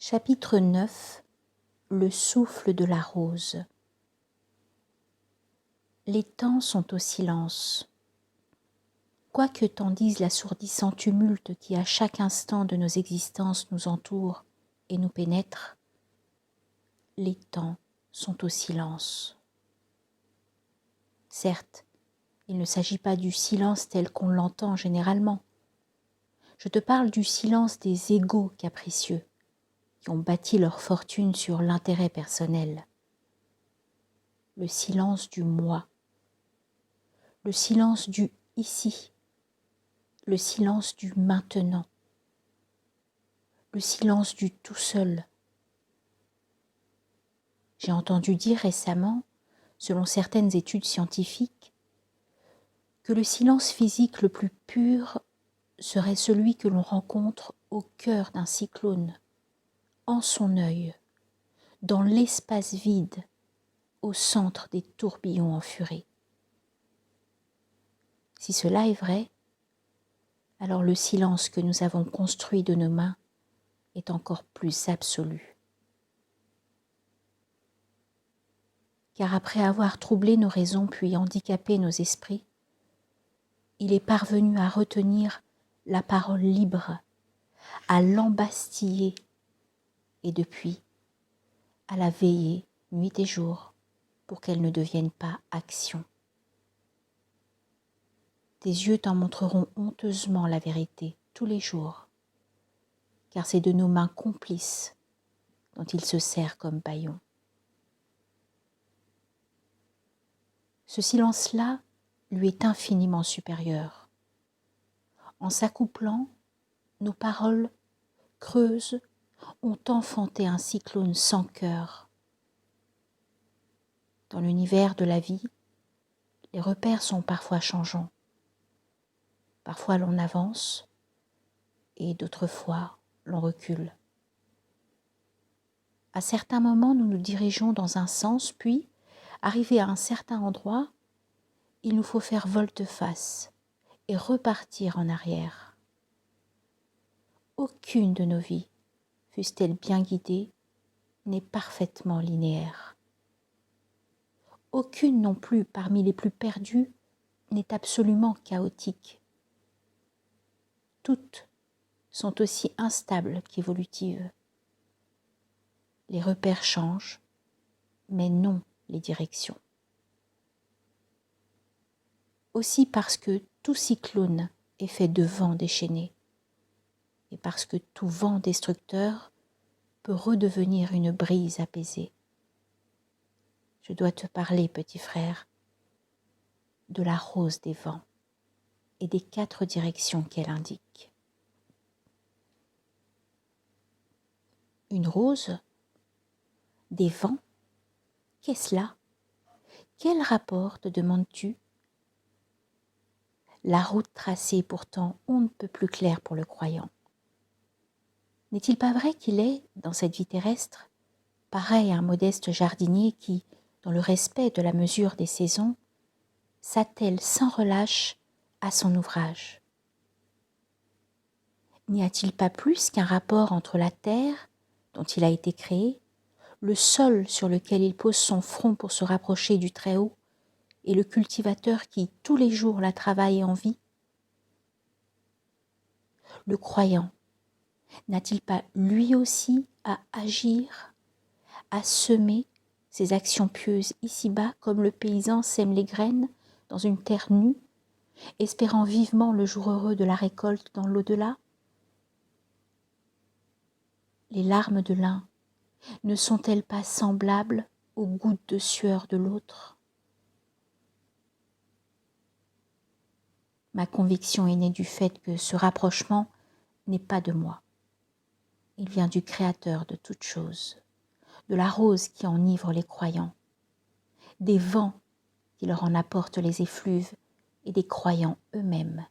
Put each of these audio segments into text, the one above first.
Chapitre 9. Le souffle de la rose. Les temps sont au silence. Quoique t'en dise l'assourdissant tumulte qui à chaque instant de nos existences nous entoure et nous pénètre, les temps sont au silence. Certes, il ne s'agit pas du silence tel qu'on l'entend généralement. Je te parle du silence des égaux capricieux, qui ont bâti leur fortune sur l'intérêt personnel. Le silence du moi, le silence du ici, le silence du maintenant, le silence du tout seul. J'ai entendu dire récemment, selon certaines études scientifiques, que le silence physique le plus pur serait celui que l'on rencontre au cœur d'un cyclone, en son œil, dans l'espace vide, au centre des tourbillons enfurés. Si cela est vrai, alors le silence que nous avons construit de nos mains est encore plus absolu. Car après avoir troublé nos raisons puis handicapé nos esprits, il est parvenu à retenir la parole libre, à l'embastiller et depuis à la veiller nuit et jour pour qu'elle ne devienne pas action. Tes yeux t'en montreront honteusement la vérité tous les jours, car c'est de nos mains complices dont il se sert comme bâillon. Ce silence-là lui est infiniment supérieur. En s'accouplant, nos paroles creuses ont enfanté un cyclone sans cœur. Dans l'univers de la vie, les repères sont parfois changeants. Parfois l'on avance et d'autres fois l'on recule. À certains moments, nous nous dirigeons dans un sens, puis, arrivé à un certain endroit, il nous faut faire volte-face et repartir en arrière. Aucune de nos vies, fût-elle bien guidée, n'est parfaitement linéaire. Aucune non plus parmi les plus perdues n'est absolument chaotique. Toutes sont aussi instables qu'évolutives. Les repères changent, mais non les directions. Aussi parce que tout cyclone est fait de vents déchaînés, et parce que tout vent destructeur peut redevenir une brise apaisée. Je dois te parler, petit frère, de la rose des vents et des 4 directions qu'elle indique. Une rose? Des vents? Qu'est-ce là? Quel rapport te demandes-tu? La route tracée pourtant on ne peut plus claire pour le croyant. N'est-il pas vrai qu'il est, dans cette vie terrestre, pareil à un modeste jardinier qui, dans le respect de la mesure des saisons, s'attelle sans relâche à son ouvrage? N'y a-t-il pas plus qu'un rapport entre la terre, dont il a été créé, le sol sur lequel il pose son front pour se rapprocher du Très-Haut, et le cultivateur qui, tous les jours, la travaille en vie? Le croyant n'a-t-il pas lui aussi à agir, à semer ses actions pieuses ici-bas comme le paysan sème les graines dans une terre nue, espérant vivement le jour heureux de la récolte dans l'au-delà? Les larmes de l'un ne sont-elles pas semblables aux gouttes de sueur de l'autre? Ma conviction est née du fait que ce rapprochement n'est pas de moi. Il vient du Créateur de toutes choses, de la rose qui enivre les croyants, des vents qui leur en apportent les effluves et des croyants eux-mêmes.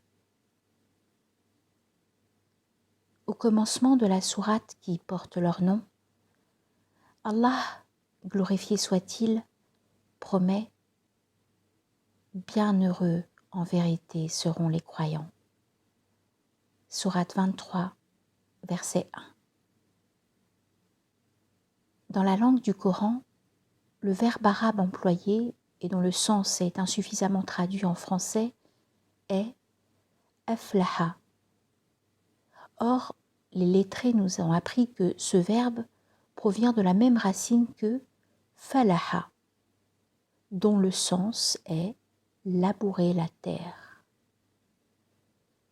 Au commencement de la sourate qui porte leur nom, Allah, glorifié soit-il, promet « Bienheureux en vérité seront les croyants ». Sourate 23, verset 1. Dans la langue du Coran, le verbe arabe employé et dont le sens est insuffisamment traduit en français est aflaha. Or, les lettrés nous ont appris que ce verbe provient de la même racine que falaha, dont le sens est labourer la terre.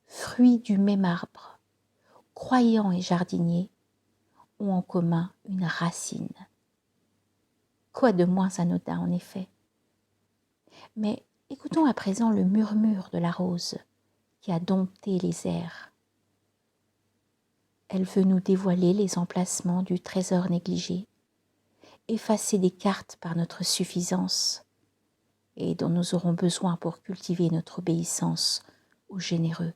Fruits du même arbre, croyants et jardiniers ont en commun une racine. Quoi de moins anodin en effet? Mais écoutons à présent le murmure de la rose qui a dompté les airs. Elle veut nous dévoiler les emplacements du trésor négligé, effacer des cartes par notre suffisance et dont nous aurons besoin pour cultiver notre obéissance au généreux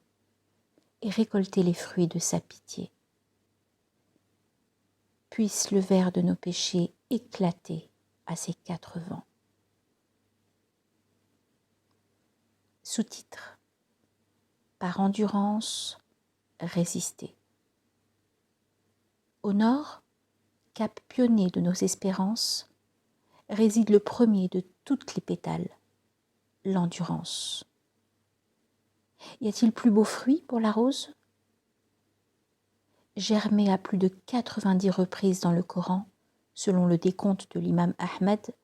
et récolter les fruits de sa pitié. Puisse le ver de nos péchés éclater à ses quatre vents. Sous-titre: Par endurance, résister. Au nord, cap pionnier de nos espérances, réside le premier de toutes les pétales, l'endurance. Y a-t-il plus beau fruit pour la rose? Germé à plus de 90 reprises dans le Coran, selon le décompte de l'imam Ahmed,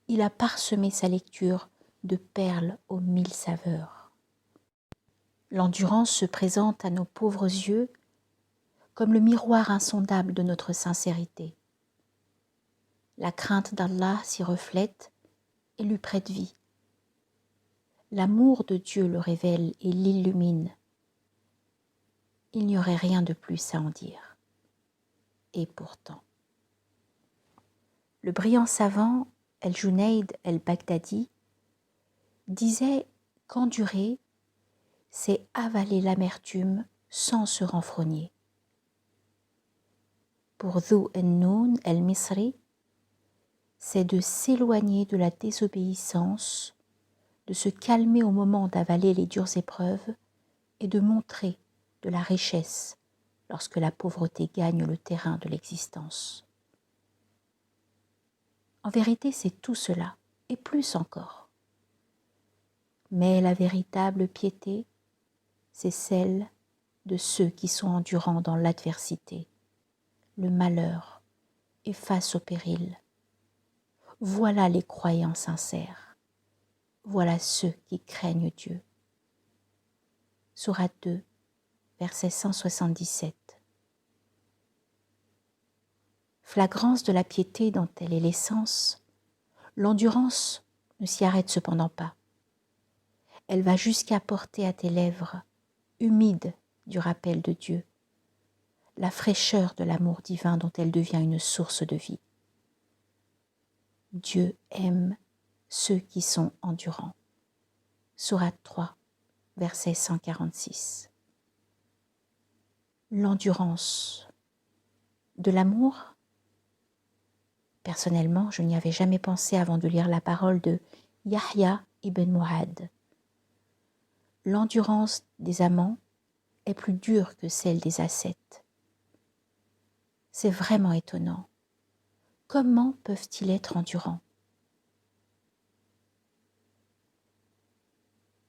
il a parsemé sa lecture de perles aux 1000 saveurs. L'endurance se présente à nos pauvres yeux comme le miroir insondable de notre sincérité. La crainte d'Allah s'y reflète et lui prête vie. L'amour de Dieu le révèle et l'illumine. Il n'y aurait rien de plus à en dire. Et pourtant. Le brillant savant El-Junayd El-Baghdadi disait qu'endurer, c'est avaler l'amertume sans se renfrogner. Pour Dhu en-Nun El-Misri, c'est de s'éloigner de la désobéissance, de se calmer au moment d'avaler les dures épreuves et de montrer de la richesse lorsque la pauvreté gagne le terrain de l'existence. En vérité, c'est tout cela, et plus encore. Mais la véritable piété, c'est celle de ceux qui sont endurants dans l'adversité, le malheur et face au péril. Voilà les croyants sincères. Voilà ceux qui craignent Dieu. Sourate 2, verset 177. Flagrance de la piété dont elle est l'essence, l'endurance ne s'y arrête cependant pas. Elle va jusqu'à porter à tes lèvres, humides du rappel de Dieu, la fraîcheur de l'amour divin dont elle devient une source de vie. Dieu aime ceux qui sont endurants. Sourate 3, verset 146. L'endurance de l'amour. Personnellement, je n'y avais jamais pensé avant de lire la parole de Yahya ibn Mu'adh. L'endurance des amants est plus dure que celle des ascètes. C'est vraiment étonnant. Comment peuvent-ils être endurants?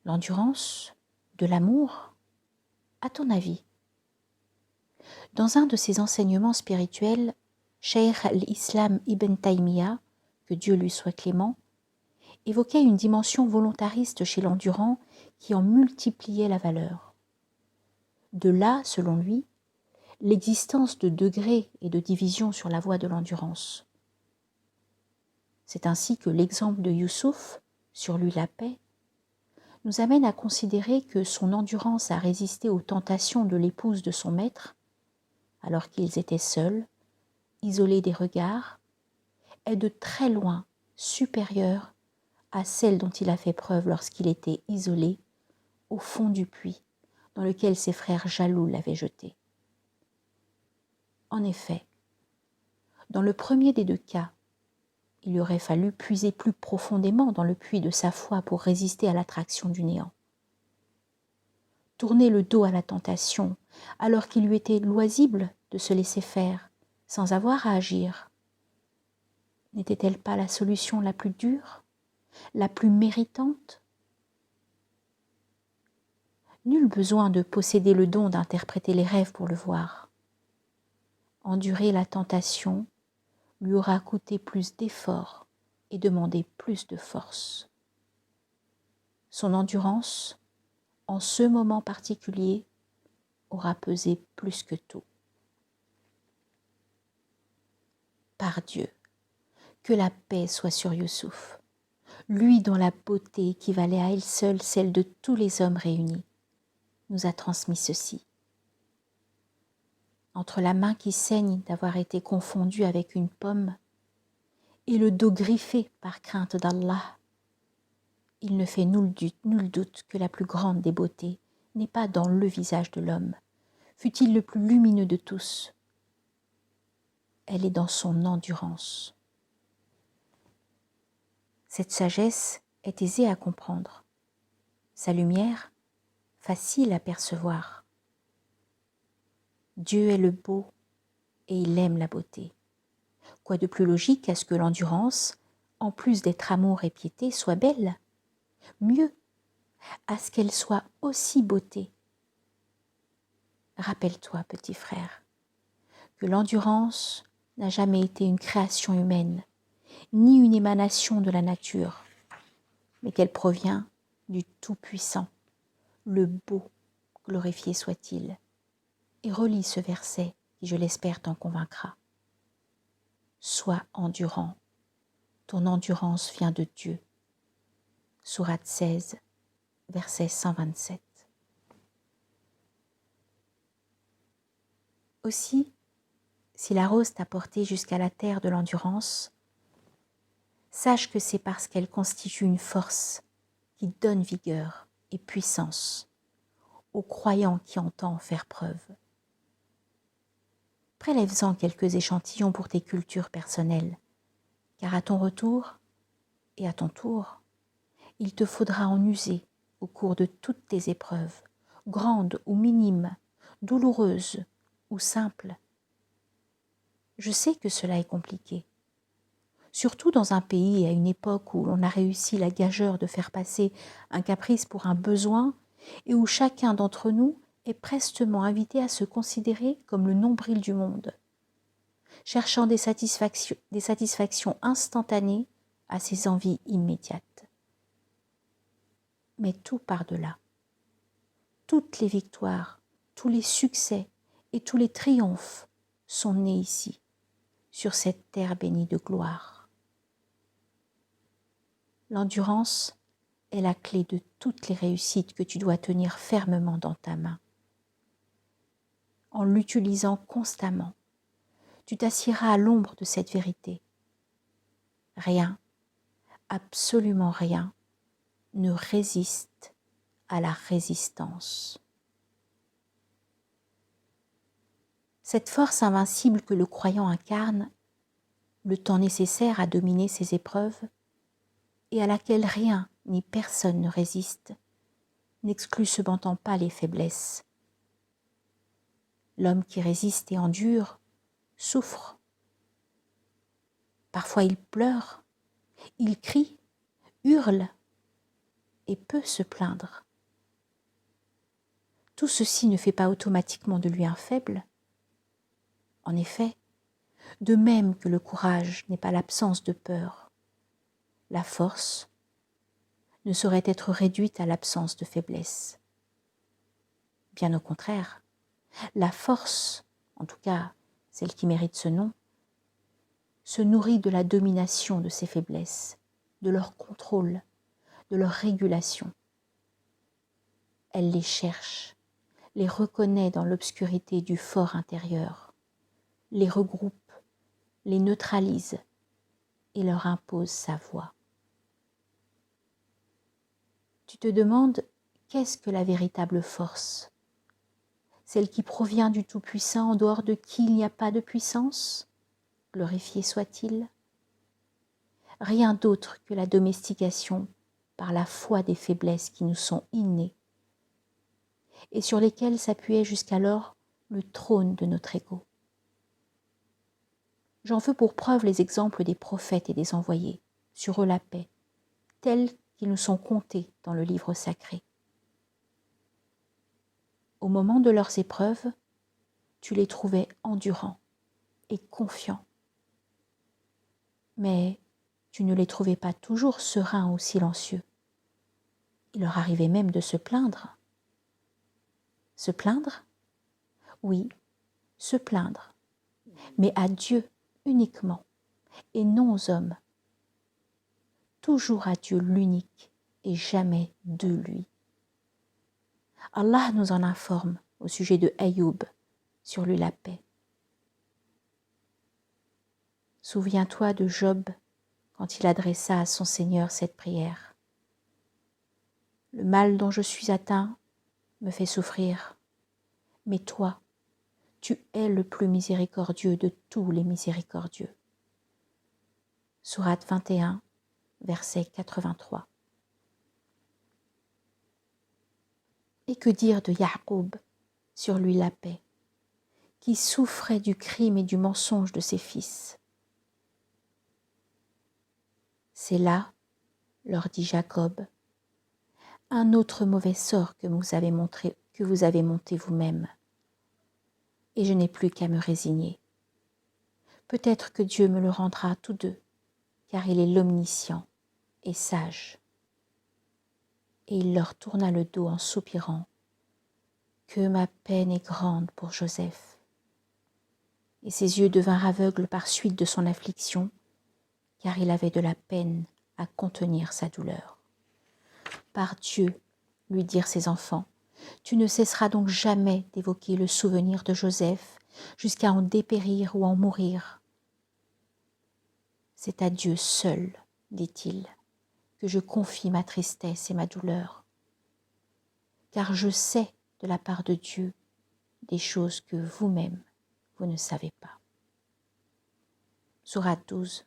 L'endurance de l'amour, à ton avis? Dans un de ses enseignements spirituels, Cheikh al-Islam ibn Taymiyyah, que Dieu lui soit clément, évoquait une dimension volontariste chez l'endurant qui en multipliait la valeur. De là, selon lui, l'existence de degrés et de divisions sur la voie de l'endurance. C'est ainsi que l'exemple de Youssouf, sur lui la paix, nous amène à considérer que son endurance à résister aux tentations de l'épouse de son maître, alors qu'ils étaient seuls, isolés des regards, est de très loin supérieure à celle dont il a fait preuve lorsqu'il était isolé au fond du puits dans lequel ses frères jaloux l'avaient jeté. En effet, dans le premier des deux cas, il aurait fallu puiser plus profondément dans le puits de sa foi pour résister à l'attraction du néant. Tourner le dos à la tentation alors qu'il lui était loisible de se laisser faire sans avoir à agir, N'était-elle pas la solution la plus dure, la plus méritante? Nul besoin de posséder le don d'interpréter les rêves pour le voir. Endurer la tentation lui aura coûté plus d'efforts et demandé plus de force. Son endurance, en ce moment particulier, aura pesé plus que tout. Par Dieu, que la paix soit sur Youssouf, lui dont la beauté équivalait à elle seule celle de tous les hommes réunis, nous a transmis ceci. Entre la main qui saigne d'avoir été confondue avec une pomme et le dos griffé par crainte d'Allah, il ne fait nul doute que la plus grande des beautés n'est pas dans le visage de l'homme, fût-il le plus lumineux de tous. Elle est dans son endurance. Cette sagesse est aisée à comprendre. Sa lumière, facile à percevoir. Dieu est le beau et il aime la beauté. Quoi de plus logique à ce que l'endurance, en plus d'être amour et piété, soit belle? Mieux, à ce qu'elle soit aussi beauté. Rappelle-toi, petit frère, que l'endurance n'a jamais été une création humaine, ni une émanation de la nature, mais qu'elle provient du Tout-Puissant, le beau, glorifié soit-il. Et relis ce verset qui, je l'espère, t'en convaincra. Sois endurant, ton endurance vient de Dieu. Sourate 16, verset 127. Aussi, si la rose t'a porté jusqu'à la terre de l'endurance, sache que c'est parce qu'elle constitue une force qui donne vigueur et puissance aux croyants qui entendent en faire preuve. Prélève-en quelques échantillons pour tes cultures personnelles, car à ton retour et à ton tour, il te faudra en user au cours de toutes tes épreuves, grandes ou minimes, douloureuses ou simples. Je sais que cela est compliqué, surtout dans un pays et à une époque où l'on a réussi la gageure de faire passer un caprice pour un besoin et où chacun d'entre nous est prestement invité à se considérer comme le nombril du monde, cherchant des satisfactions instantanées à ses envies immédiates. Mais tout par-delà, toutes les victoires, tous les succès et tous les triomphes sont nés ici, sur cette terre bénie de gloire. L'endurance est la clé de toutes les réussites que tu dois tenir fermement dans ta main. En l'utilisant constamment, tu t'assieras à l'ombre de cette vérité. Rien, absolument rien, ne résiste à la résistance. Cette force invincible que le croyant incarne, le temps nécessaire à dominer ses épreuves, et à laquelle rien ni personne ne résiste, n'exclut cependant pas les faiblesses. L'homme qui résiste et endure souffre. Parfois il pleure, il crie, hurle et peut se plaindre. Tout ceci ne fait pas automatiquement de lui un faible. En effet, de même que le courage n'est pas l'absence de peur, la force ne saurait être réduite à l'absence de faiblesse. Bien au contraire, la force, en tout cas celle qui mérite ce nom, se nourrit de la domination de ses faiblesses, de leur contrôle, de leur régulation. Elle les cherche, les reconnaît dans l'obscurité du fort intérieur, les regroupe, les neutralise et leur impose sa voix. Tu te demandes qu'est-ce que la véritable force? Celle qui provient du Tout-Puissant en dehors de qui il n'y a pas de puissance? Glorifié soit-il. Rien d'autre que la domestication par la foi des faiblesses qui nous sont innées et sur lesquelles s'appuyait jusqu'alors le trône de notre ego. J'en veux pour preuve les exemples des prophètes et des envoyés, sur eux la paix, tels qu'ils nous sont contés dans le livre sacré. Au moment de leurs épreuves, tu les trouvais endurants et confiants. Mais tu ne les trouvais pas toujours sereins ou silencieux. Il leur arrivait même de se plaindre. Se plaindre? Oui, se plaindre, mais à Dieu uniquement, et non aux hommes. Toujours à Dieu l'unique, et jamais de lui. Allah nous en informe au sujet de Ayoub, sur lui la paix. Souviens-toi de Job quand il adressa à son Seigneur cette prière. Le mal dont je suis atteint me fait souffrir, mais toi, tu es le plus miséricordieux de tous les miséricordieux. Sourate 21, verset 83. Et que dire de Ya'qub, sur lui la paix, qui souffrait du crime et du mensonge de ses fils. C'est là, leur dit Jacob, un autre mauvais sort que vous avez monté vous-même. Et je n'ai plus qu'à me résigner. Peut-être que Dieu me le rendra à tous deux, car il est l'omniscient et sage. Et il leur tourna le dos en soupirant. Que ma peine est grande pour Joseph. Et ses yeux devinrent aveugles par suite de son affliction, car il avait de la peine à contenir sa douleur. Par Dieu, lui dirent ses enfants, tu ne cesseras donc jamais d'évoquer le souvenir de Joseph jusqu'à en dépérir ou en mourir. C'est à Dieu seul, dit-il, que je confie ma tristesse et ma douleur, car je sais de la part de Dieu des choses que vous-même, vous ne savez pas. Sourate 12,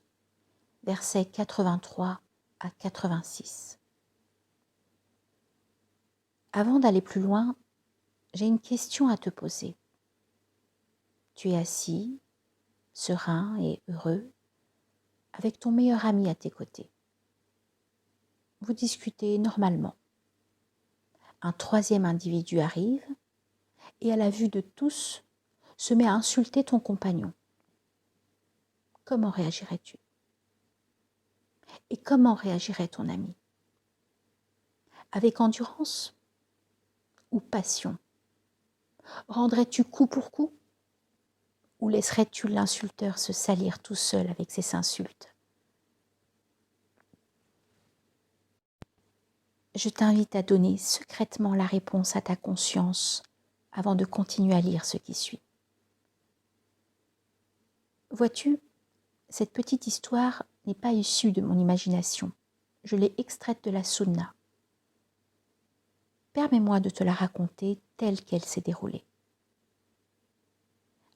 versets 83 à 86. Avant d'aller plus loin, j'ai une question à te poser. Tu es assis, serein et heureux, avec ton meilleur ami à tes côtés. Vous discutez normalement. Un troisième individu arrive et à la vue de tous, se met à insulter ton compagnon. Comment réagirais-tu? Et comment réagirait ton ami? Avec endurance ou passion? Rendrais-tu coup pour coup? Ou laisserais-tu l'insulteur se salir tout seul avec ses insultes? Je t'invite à donner secrètement la réponse à ta conscience avant de continuer à lire ce qui suit. Vois-tu, cette petite histoire n'est pas issue de mon imagination. Je l'ai extraite de la Sunna. Permets-moi de te la raconter telle qu'elle s'est déroulée.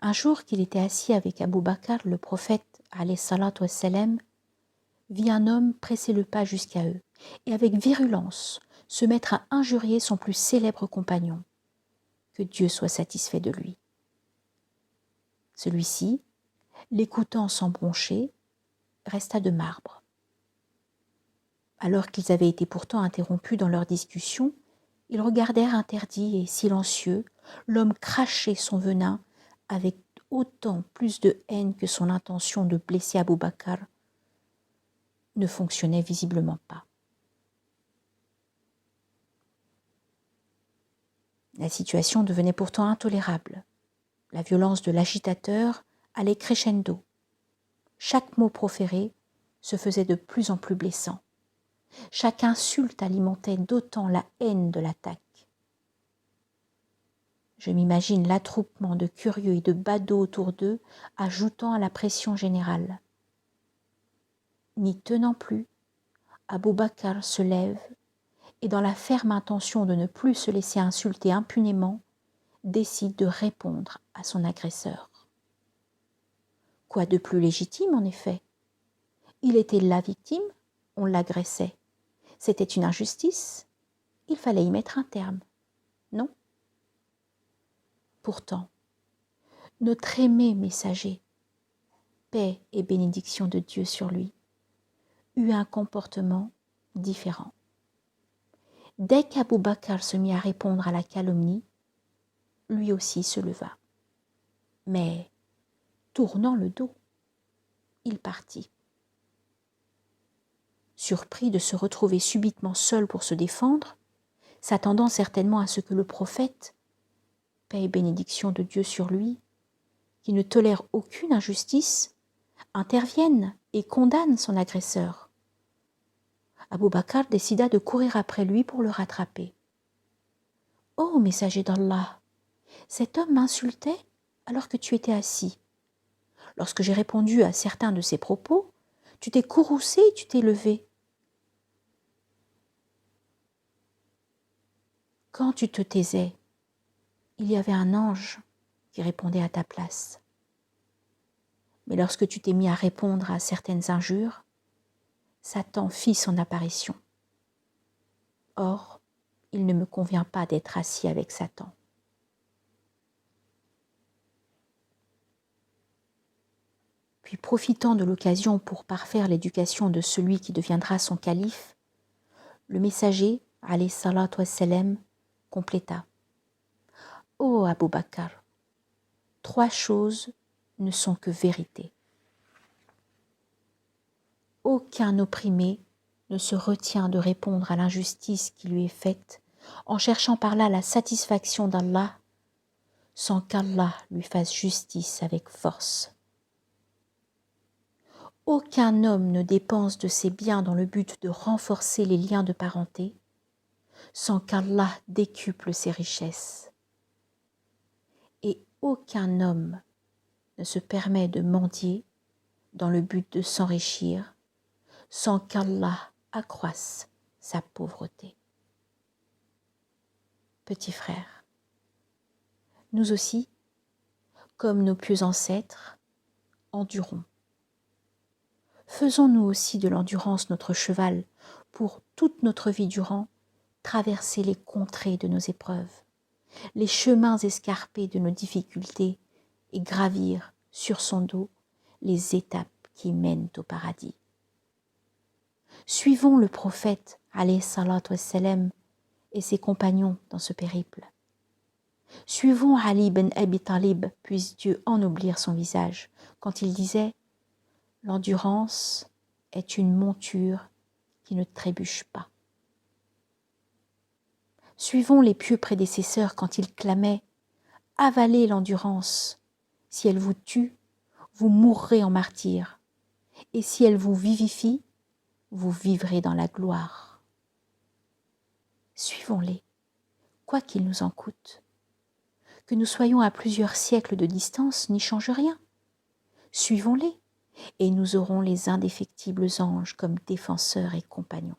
Un jour qu'il était assis avec Abu Bakr, le prophète, alayhi salatu wassalam, vit un homme presser le pas jusqu'à eux et avec virulence se mettre à injurier son plus célèbre compagnon. Que Dieu soit satisfait de lui. Celui-ci, l'écoutant sans broncher, resta de marbre. Alors qu'ils avaient été pourtant interrompus dans leur discussion, ils regardèrent interdits et silencieux l'homme cracher son venin avec autant plus de haine que son intention de blesser Abu Bakr ne fonctionnait visiblement pas. La situation devenait pourtant intolérable. La violence de l'agitateur allait crescendo. Chaque mot proféré se faisait de plus en plus blessant. Chaque insulte alimentait d'autant la haine de l'attaque. Je m'imagine l'attroupement de curieux et de badauds autour d'eux, ajoutant à la pression générale. N'y tenant plus, Abu Bakr se lève et, dans la ferme intention de ne plus se laisser insulter impunément, décide de répondre à son agresseur. Quoi de plus légitime, en effet? Il était la victime, on l'agressait. C'était une injustice, il fallait y mettre un terme, non? Pourtant, notre aimé messager, paix et bénédiction de Dieu sur lui, eut un comportement différent. Dès qu'Abou Bakr se mit à répondre à la calomnie, lui aussi se leva. Mais, tournant le dos, il partit. Surpris de se retrouver subitement seul pour se défendre, s'attendant certainement à ce que le prophète, paix et bénédiction de Dieu sur lui, qui ne tolère aucune injustice, intervienne et condamne son agresseur. Abou Bakr décida de courir après lui pour le rattraper. « Ô messager d'Allah, cet homme m'insultait alors que tu étais assis. Lorsque j'ai répondu à certains de ses propos, tu t'es courroucé et tu t'es levé. Quand tu te taisais, il y avait un ange qui répondait à ta place. Mais lorsque tu t'es mis à répondre à certaines injures, Satan fit son apparition. Or, il ne me convient pas d'être assis avec Satan. » Puis, profitant de l'occasion pour parfaire l'éducation de celui qui deviendra son calife, le messager, alayhi salatu wassalam, compléta. « Ô Abou Bakr, 3 choses ne sont que vérité. Aucun opprimé ne se retient de répondre à l'injustice qui lui est faite en cherchant par là la satisfaction d'Allah sans qu'Allah lui fasse justice avec force. Aucun homme ne dépense de ses biens dans le but de renforcer les liens de parenté sans qu'Allah décuple ses richesses. Et aucun homme ne se permet de mendier dans le but de s'enrichir sans qu'Allah accroisse sa pauvreté. » Petits frères, nous aussi, comme nos pieux ancêtres, endurons. Faisons nous aussi de l'endurance notre cheval pour toute notre vie durant traverser les contrées de nos épreuves, les chemins escarpés de nos difficultés et gravir sur son dos les étapes qui mènent au paradis. Suivons le prophète, alayhi salatu wassalam, et ses compagnons dans ce périple. Suivons Ali ibn Abi Talib, puisse Dieu ennoblir son visage, quand il disait « L'endurance est une monture qui ne trébuche pas. » Suivons les pieux prédécesseurs quand ils clamaient « Avalez l'endurance, si elle vous tue, vous mourrez en martyr, et si elle vous vivifie, vous vivrez dans la gloire. » Suivons-les, quoi qu'il nous en coûte. Que nous soyons à plusieurs siècles de distance n'y change rien. Suivons-les, et nous aurons les indéfectibles anges comme défenseurs et compagnons.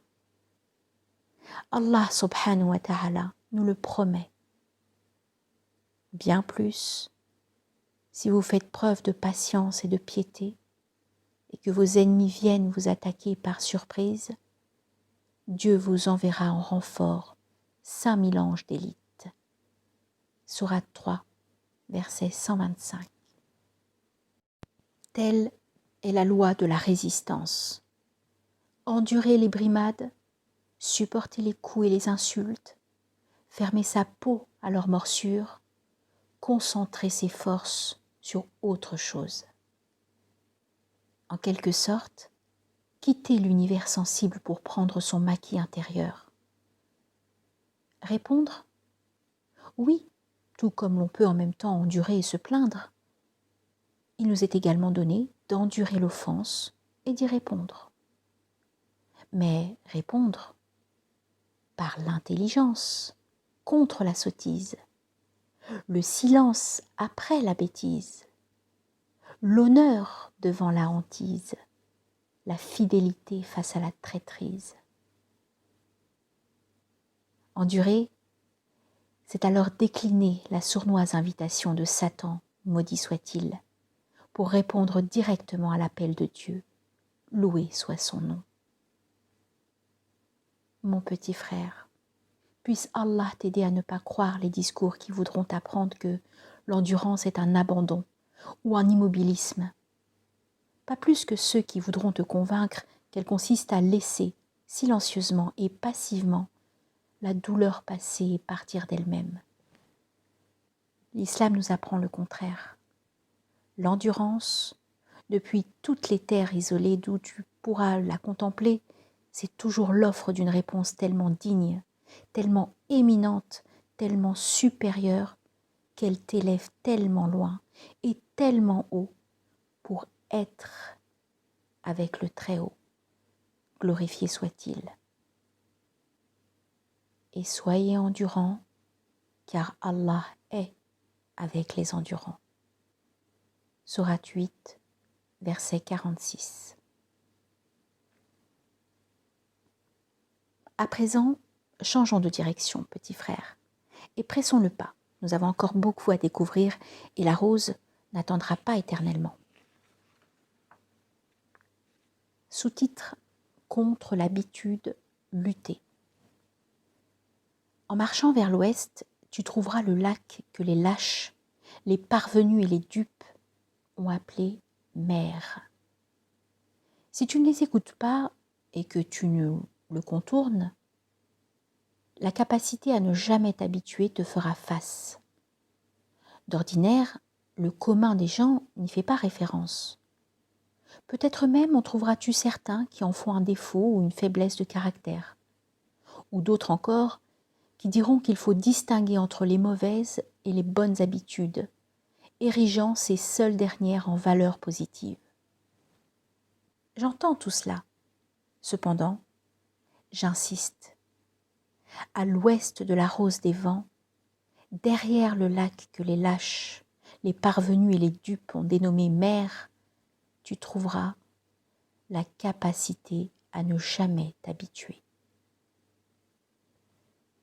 Allah subhanahu wa ta'ala nous le promet. Bien plus, si vous faites preuve de patience et de piété, et que vos ennemis viennent vous attaquer par surprise, Dieu vous enverra en renfort 5000 anges d'élite. Sourate 3, verset 125. Telle est la loi de la résistance. Endurer les brimades, supporter les coups et les insultes, fermer sa peau à leurs morsures, concentrer ses forces sur autre chose. En quelque sorte, quitter l'univers sensible pour prendre son maquis intérieur. Répondre ? Oui, tout comme l'on peut en même temps endurer et se plaindre. Il nous est également donné d'endurer l'offense et d'y répondre. Mais répondre par l'intelligence, contre la sottise, le silence après la bêtise, l'honneur devant la hantise, la fidélité face à la traîtrise. Endurer, c'est alors décliner la sournoise invitation de Satan, maudit soit-il, pour répondre directement à l'appel de Dieu, loué soit son nom. Mon petit frère, puisse Allah t'aider à ne pas croire les discours qui voudront t'apprendre que l'endurance est un abandon ou un immobilisme. pas plus que ceux qui voudront te convaincre qu'elle consiste à laisser, silencieusement et passivement, la douleur passer et partir d'elle-même. L'islam nous apprend le contraire. L'endurance, depuis toutes les terres isolées d'où tu pourras la contempler, c'est toujours l'offre d'une réponse tellement digne, tellement éminente, tellement supérieure, qu'elle t'élève tellement loin et tellement haut pour être avec le Très-Haut. Glorifié soit-il. Et soyez endurants, car Allah est avec les endurants. Sourate 8, verset 46. À présent, changeons de direction, petit frère, et pressons le pas. Nous avons encore beaucoup à découvrir et la rose n'attendra pas éternellement. Sous-titre « Contre l'habitude, lutter ». En marchant vers l'ouest, tu trouveras le lac que les lâches, les parvenus et les dupes ont appelé mer. Si tu ne les écoutes pas et que tu ne le contournes, la capacité à ne jamais t'habituer te fera face. D'ordinaire, le commun des gens n'y fait pas référence. Peut-être même en trouveras-tu certains qui en font un défaut ou une faiblesse de caractère, ou d'autres encore qui diront qu'il faut distinguer entre les mauvaises et les bonnes habitudes, érigeant ces seules dernières en valeur positive. J'entends tout cela. Cependant, j'insiste. À l'ouest de la rose des vents, derrière le lac que les lâches, les parvenus et les dupes ont dénommé mer, tu trouveras la capacité à ne jamais t'habituer.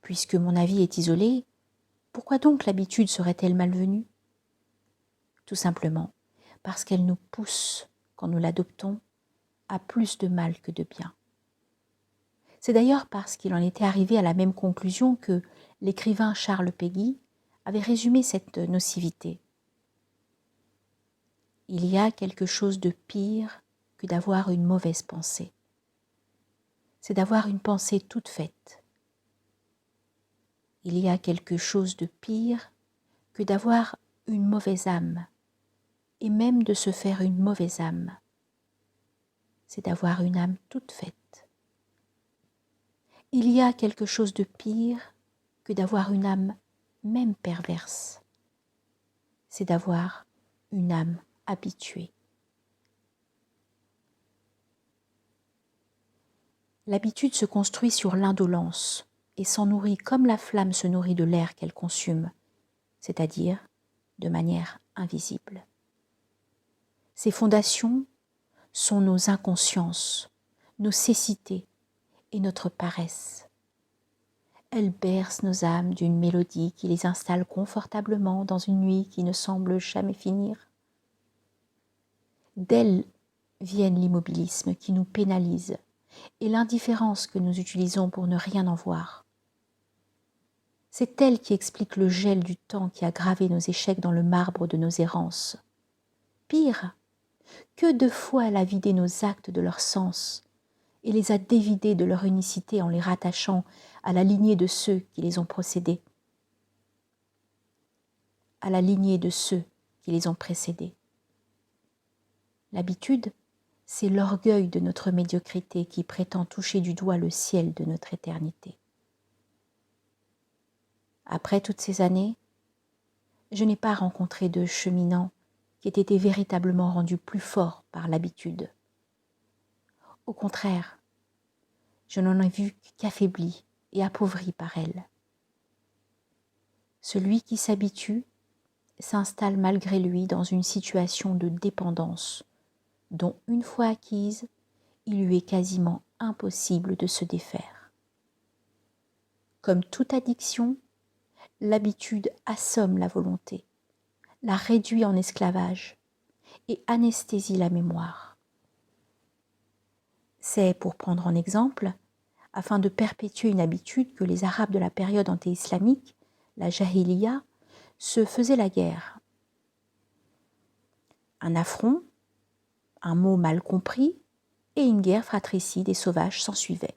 Puisque mon avis est isolé, pourquoi donc l'habitude serait-elle malvenue ? Tout simplement parce qu'elle nous pousse, quand nous l'adoptons, à plus de mal que de bien. C'est d'ailleurs parce qu'il en était arrivé à la même conclusion que l'écrivain Charles Péguy avait résumé cette nocivité. Il y a quelque chose de pire que d'avoir une mauvaise pensée. C'est d'avoir une pensée toute faite. Il y a quelque chose de pire que d'avoir une mauvaise âme, et même de se faire une mauvaise âme. C'est d'avoir une âme toute faite. Il y a quelque chose de pire que d'avoir une âme même perverse. C'est d'avoir une âme habituée. L'habitude se construit sur l'indolence et s'en nourrit comme la flamme se nourrit de l'air qu'elle consume, c'est-à-dire de manière invisible. Ses fondations sont nos inconsciences, nos cécités et notre paresse. Elles bercent nos âmes d'une mélodie qui les installe confortablement dans une nuit qui ne semble jamais finir. D'elles viennent l'immobilisme qui nous pénalise et l'indifférence que nous utilisons pour ne rien en voir. C'est elle qui explique le gel du temps qui a gravé nos échecs dans le marbre de nos errances. Pire, que de fois elle a vidé nos actes de leur sens et les a dévidés de leur unicité en les rattachant à la lignée de ceux qui les ont précédés. À la lignée de ceux qui les ont précédés. L'habitude, c'est l'orgueil de notre médiocrité qui prétend toucher du doigt le ciel de notre éternité. Après toutes ces années, je n'ai pas rencontré de cheminant qui ait été véritablement rendu plus fort par l'habitude. Au contraire, je n'en ai vu qu'affaibli et appauvri par elle. Celui qui s'habitue s'installe malgré lui dans une situation de dépendance dont, une fois acquise, il lui est quasiment impossible de se défaire. Comme toute addiction, l'habitude assomme la volonté, la réduit en esclavage et anesthésie la mémoire. C'est, pour prendre en exemple, afin de perpétuer une habitude que les Arabes de la période anté-islamique, la Jahiliya, se faisaient la guerre. Un affront, Un mot mal compris et une guerre fratricide et sauvage s'ensuivait.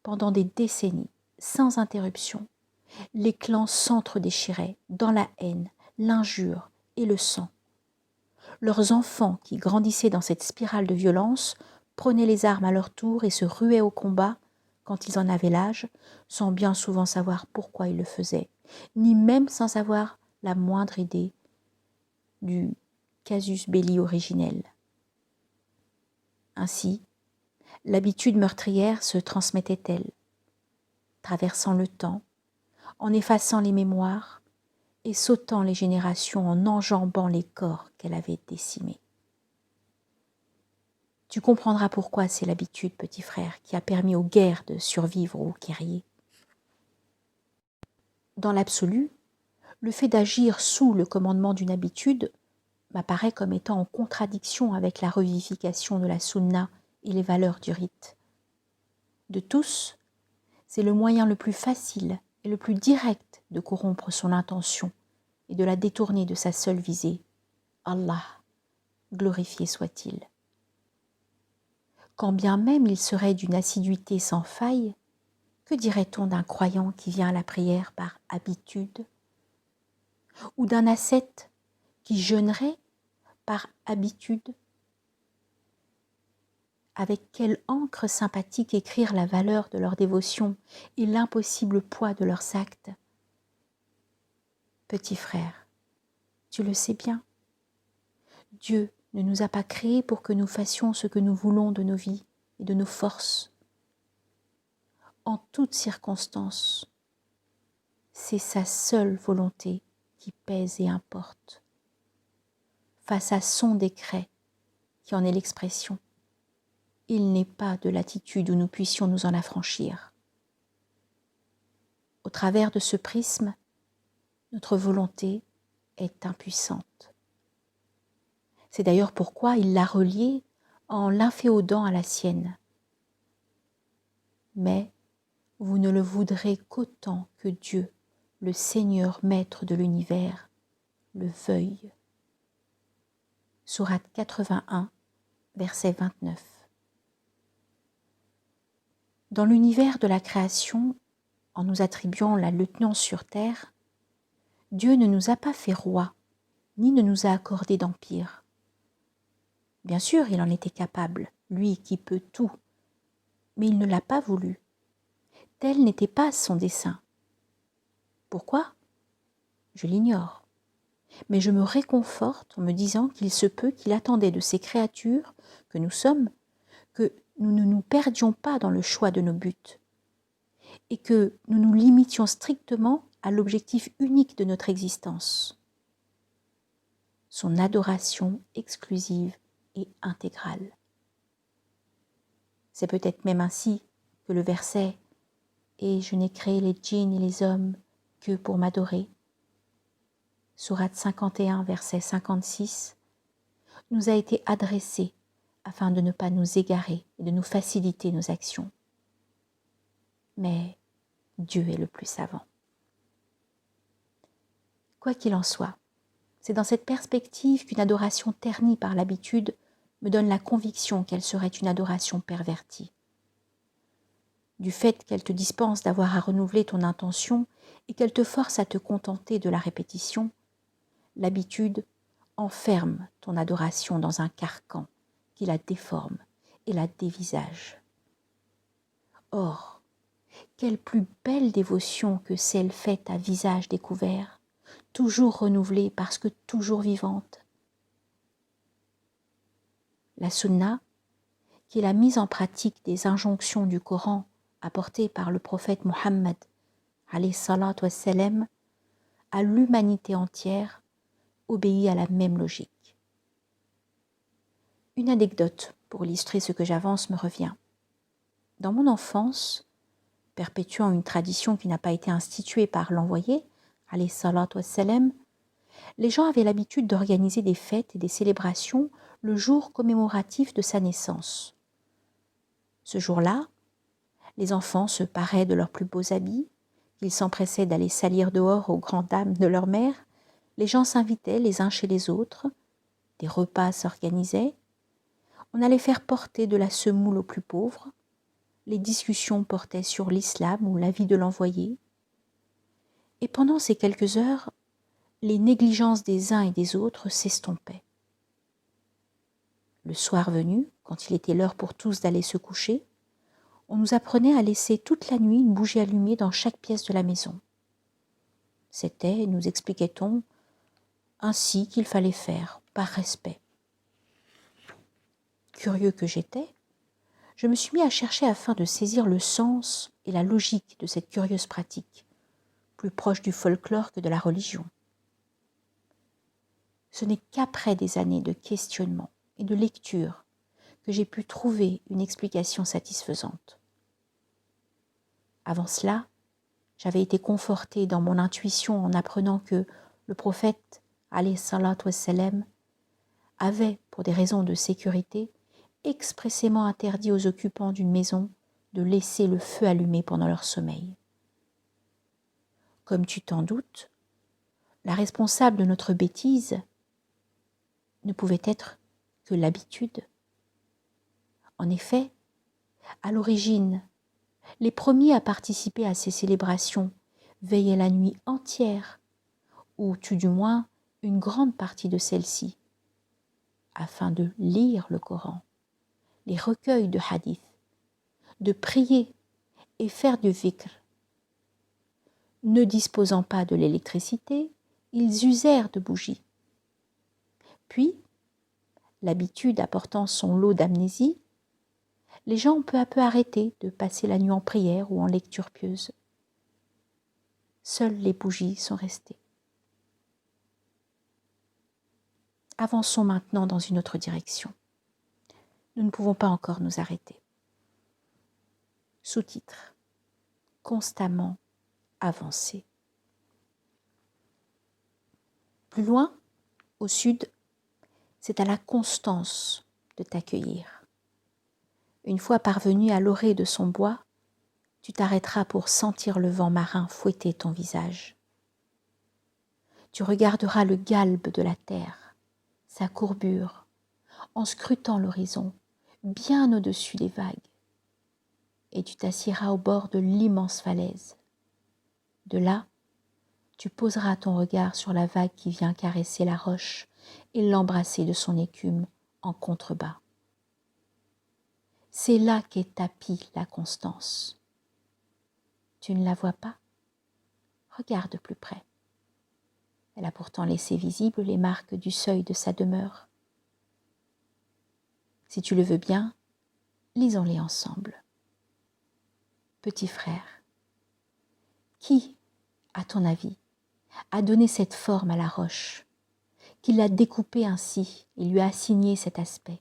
Pendant des décennies, sans interruption, les clans s'entre-déchiraient dans la haine, l'injure et le sang. Leurs enfants, qui grandissaient dans cette spirale de violence, prenaient les armes à leur tour et se ruaient au combat quand ils en avaient l'âge, sans bien souvent savoir pourquoi ils le faisaient, ni même sans avoir la moindre idée du casus belli originel. Ainsi, l'habitude meurtrière se transmettait-elle, traversant le temps, en effaçant les mémoires et sautant les générations en enjambant les corps qu'elle avait décimés. Tu comprendras pourquoi c'est l'habitude, petit frère, qui a permis aux guerres de survivre aux guerriers. Dans l'absolu, le fait d'agir sous le commandement d'une habitude m'apparaît comme étant en contradiction avec la revivification de la sunna et les valeurs du rite. De tous, c'est le moyen le plus facile et le plus direct de corrompre son intention et de la détourner de sa seule visée. Allah, glorifié soit-il. Quand bien même il serait d'une assiduité sans faille, que dirait-on d'un croyant qui vient à la prière par habitude? Ou d'un ascète qui jeûnerait par habitude? Avec quelle encre sympathique écrire la valeur de leur dévotion et l'impossible poids de leurs actes? Petit frère, tu le sais bien, Dieu ne nous a pas créés pour que nous fassions ce que nous voulons de nos vies et de nos forces. En toutes circonstances, c'est sa seule volonté qui pèse et importe. Face à son décret, qui en est l'expression, il n'est pas de latitude où nous puissions nous en affranchir. Au travers de ce prisme, notre volonté est impuissante. C'est d'ailleurs pourquoi il l'a reliée en l'inféodant à la sienne. Mais vous ne le voudrez qu'autant que Dieu, le Seigneur maître de l'univers, le veuille. Sourate 81, verset 29. Dans l'univers de la création, en nous attribuant la lieutenance sur terre, Dieu ne nous a pas fait rois, ni ne nous a accordé d'empire. Bien sûr, il en était capable, lui qui peut tout, mais il ne l'a pas voulu. Tel n'était pas son dessein. Pourquoi? Je l'ignore. Mais je me réconforte en me disant qu'il se peut qu'il attendait de ces créatures que nous sommes, que nous ne nous perdions pas dans le choix de nos buts et que nous nous limitions strictement à l'objectif unique de notre existence, son adoration exclusive et intégrale. C'est peut-être même ainsi que le verset « Et je n'ai créé les djinns et les hommes que pour m'adorer » Sourate 51, verset 56, nous a été adressé afin de ne pas nous égarer et de nous faciliter nos actions. Mais Dieu est le plus savant. Quoi qu'il en soit, c'est dans cette perspective qu'une adoration ternie par l'habitude me donne la conviction qu'elle serait une adoration pervertie. Du fait qu'elle te dispense d'avoir à renouveler ton intention et qu'elle te force à te contenter de la répétition, l'habitude enferme ton adoration dans un carcan qui la déforme et la dévisage. Or, quelle plus belle dévotion que celle faite à visage découvert, toujours renouvelée parce que toujours vivante. La sunna, qui est la mise en pratique des injonctions du Coran apportées par le prophète Mohammed, alayhi salatu wassalam, à l'humanité entière, obéit à la même logique. Une anecdote pour illustrer ce que j'avance me revient. Dans mon enfance, perpétuant une tradition qui n'a pas été instituée par l'envoyé, alayhi salatu wassalam, les gens avaient l'habitude d'organiser des fêtes et des célébrations le jour commémoratif de sa naissance. Ce jour-là, les enfants se paraient de leurs plus beaux habits, ils s'empressaient d'aller salir dehors aux grandes dames de leur mère, les gens s'invitaient les uns chez les autres, des repas s'organisaient, On allait faire porter de la semoule aux plus pauvres, les discussions portaient sur l'islam ou la vie de l'envoyé, et pendant ces quelques heures, les négligences des uns et des autres s'estompaient. Le soir venu, quand il était l'heure pour tous d'aller se coucher, on nous apprenait à laisser toute la nuit une bougie allumée dans chaque pièce de la maison. C'était, nous expliquait-on, ainsi qu'il fallait faire, par respect. Curieux que j'étais, je me suis mis à chercher afin de saisir le sens et la logique de cette curieuse pratique, plus proche du folklore que de la religion. Ce n'est qu'après des années de questionnement et de lecture que j'ai pu trouver une explication satisfaisante. Avant cela, j'avais été confortée dans mon intuition en apprenant que le prophète, alayhi salatu wassalam, avait, pour des raisons de sécurité, expressément interdit aux occupants d'une maison de laisser le feu allumé pendant leur sommeil. Comme tu t'en doutes, la responsable de notre bêtise ne pouvait être que l'habitude. En effet, à l'origine, les premiers à participer à ces célébrations veillaient la nuit entière, ou tout du moins une grande partie de celle-ci, afin de lire le Coran, les recueils de hadith, de prier et faire du vikr. Ne disposant pas de l'électricité, ils usèrent de bougies. Puis, l'habitude apportant son lot d'amnésie, les gens ont peu à peu arrêté de passer la nuit en prière ou en lecture pieuse. Seules les bougies sont restées. Avançons maintenant dans une autre direction. Nous ne pouvons pas encore nous arrêter. Sous-titre: constamment avancer. Plus loin, au sud, c'est à la constance de t'accueillir. Une fois parvenu à l'orée de son bois, tu t'arrêteras pour sentir le vent marin fouetter ton visage. Tu regarderas le galbe de la terre, sa courbure, en scrutant l'horizon, bien au-dessus des vagues, et tu t'assieras au bord de l'immense falaise. De là, tu poseras ton regard sur la vague qui vient caresser la roche et l'embrasser de son écume en contrebas. C'est là qu'est tapie la constance. Tu ne la vois pas? Regarde de plus près. Elle a pourtant laissé visibles les marques du seuil de sa demeure. Si tu le veux bien, lisons-les ensemble. Petit frère, qui, à ton avis, a donné cette forme à la roche, qui l'a découpée ainsi et lui a assigné cet aspect?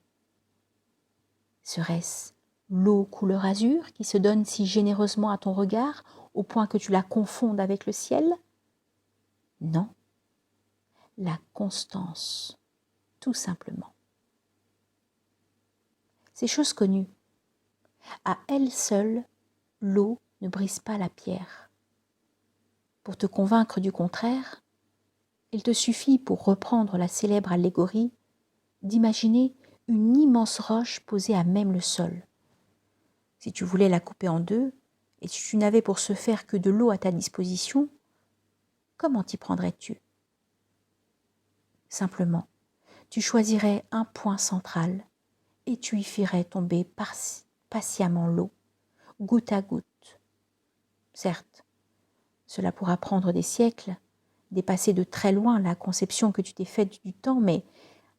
Serait-ce l'eau couleur azur qui se donne si généreusement à ton regard au point que tu la confondes avec le ciel? Non, la constance, tout simplement. C'est chose connue. À elle seule, l'eau ne brise pas la pierre. Pour te convaincre du contraire, il te suffit, pour reprendre la célèbre allégorie, d'imaginer une immense roche posée à même le sol. Si tu voulais la couper en deux, et si tu n'avais pour ce faire que de l'eau à ta disposition, comment t'y prendrais-tu? Simplement, tu choisirais un point central et tu y ferais tomber patiemment l'eau, goutte à goutte. Certes, cela pourra prendre des siècles, dépasser de très loin la conception que tu t'es faite du temps, mais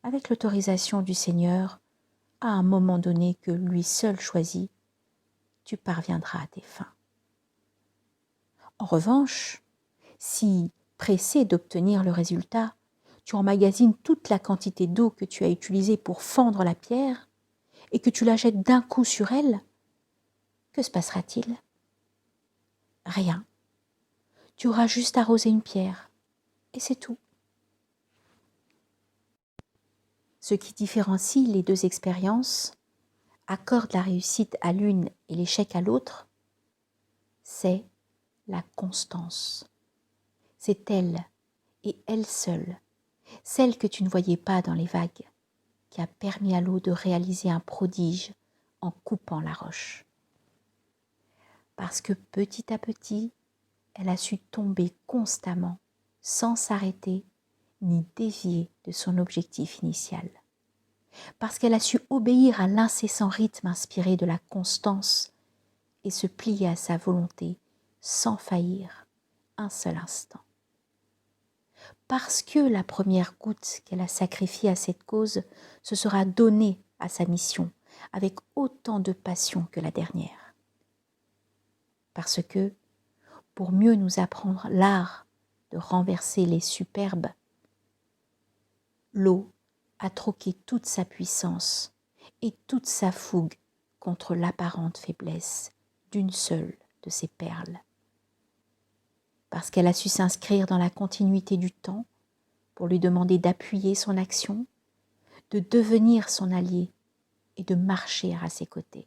avec l'autorisation du Seigneur, à un moment donné que lui seul choisit, tu parviendras à tes fins. En revanche, si, pressé d'obtenir le résultat, tu emmagasines toute la quantité d'eau que tu as utilisée pour fendre la pierre et que tu la jettes d'un coup sur elle, que se passera-t-il? Rien. Tu auras juste arrosé une pierre, et c'est tout. Ce qui différencie les deux expériences, accorde la réussite à l'une et l'échec à l'autre, c'est la constance. C'est elle, et elle seule, celle que tu ne voyais pas dans les vagues, qui a permis à l'eau de réaliser un prodige en coupant la roche. Parce que petit à petit, elle a su tomber constamment, sans s'arrêter ni dévier de son objectif initial. Parce qu'elle a su obéir à l'incessant rythme inspiré de la constance et se plier à sa volonté sans faillir un seul instant. Parce que la première goutte qu'elle a sacrifiée à cette cause se sera donnée à sa mission avec autant de passion que la dernière. Parce que, pour mieux nous apprendre l'art de renverser les superbes, l'eau a troqué toute sa puissance et toute sa fougue contre l'apparente faiblesse d'une seule de ses perles. Parce qu'elle a su s'inscrire dans la continuité du temps pour lui demander d'appuyer son action, de devenir son allié et de marcher à ses côtés.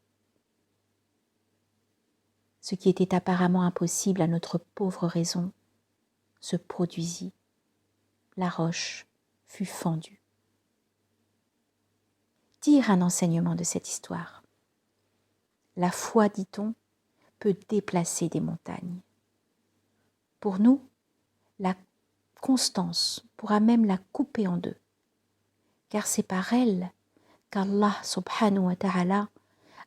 Ce qui était apparemment impossible à notre pauvre raison se produisit. La roche fut fendue. Tire un enseignement de cette histoire. La foi, dit-on, peut déplacer des montagnes. Pour nous, la constance pourra même la couper en deux, car c'est par elle qu'Allah subhanahu wa ta'ala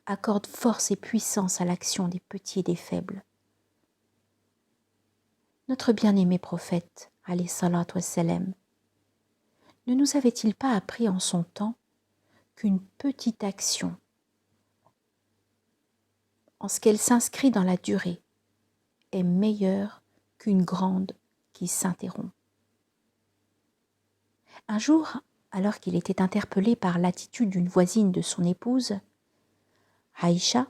accorde force et puissance à l'action des petits et des faibles. Notre bien-aimé prophète, alayhi salatu wassalam, ne nous avait-il pas appris en son temps qu'une petite action, en ce qu'elle s'inscrit dans la durée, est meilleure qu'une grande qui s'interrompt? Un jour, alors qu'il était interpellé par l'attitude d'une voisine de son épouse, Aïcha,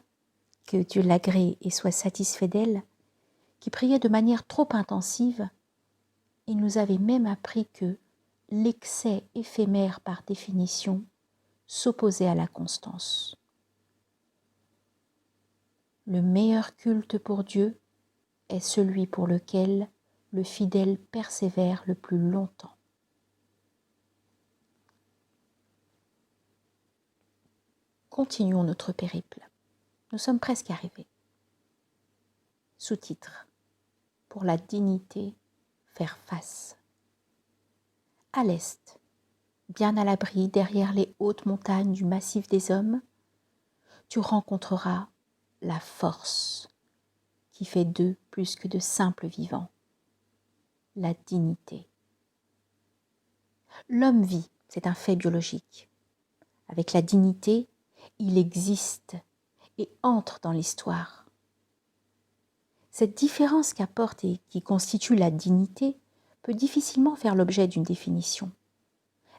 que Dieu l'agrée et soit satisfait d'elle, qui priait de manière trop intensive, il nous avait même appris que l'excès éphémère par définition s'opposait à la constance. Le meilleur culte pour Dieu est celui pour lequel le fidèle persévère le plus longtemps. Continuons notre périple. Nous sommes presque arrivés. Sous-titre: Pour la dignité, faire face. À l'est, bien à l'abri derrière les hautes montagnes du massif des hommes, tu rencontreras la force qui fait d'eux plus que de simples vivants, la dignité. L'homme vit, c'est un fait biologique. Avec la dignité, il existe et entre dans l'histoire. Cette différence qu'apporte et qui constitue la dignité peut difficilement faire l'objet d'une définition.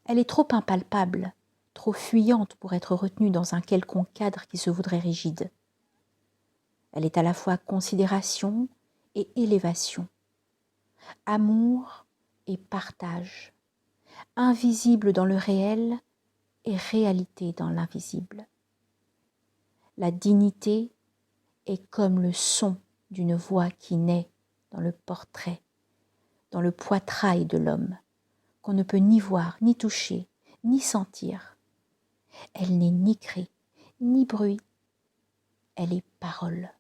Elle est trop impalpable, trop fuyante pour être retenue dans un quelconque cadre qui se voudrait rigide. Elle est à la fois considération et élévation, amour et partage, invisible dans le réel et réalité dans l'invisible. La dignité est comme le son d'une voix qui naît dans le portrait, dans le poitrail de l'homme, qu'on ne peut ni voir, ni toucher, ni sentir. Elle n'est ni cri, ni bruit, elle est parole.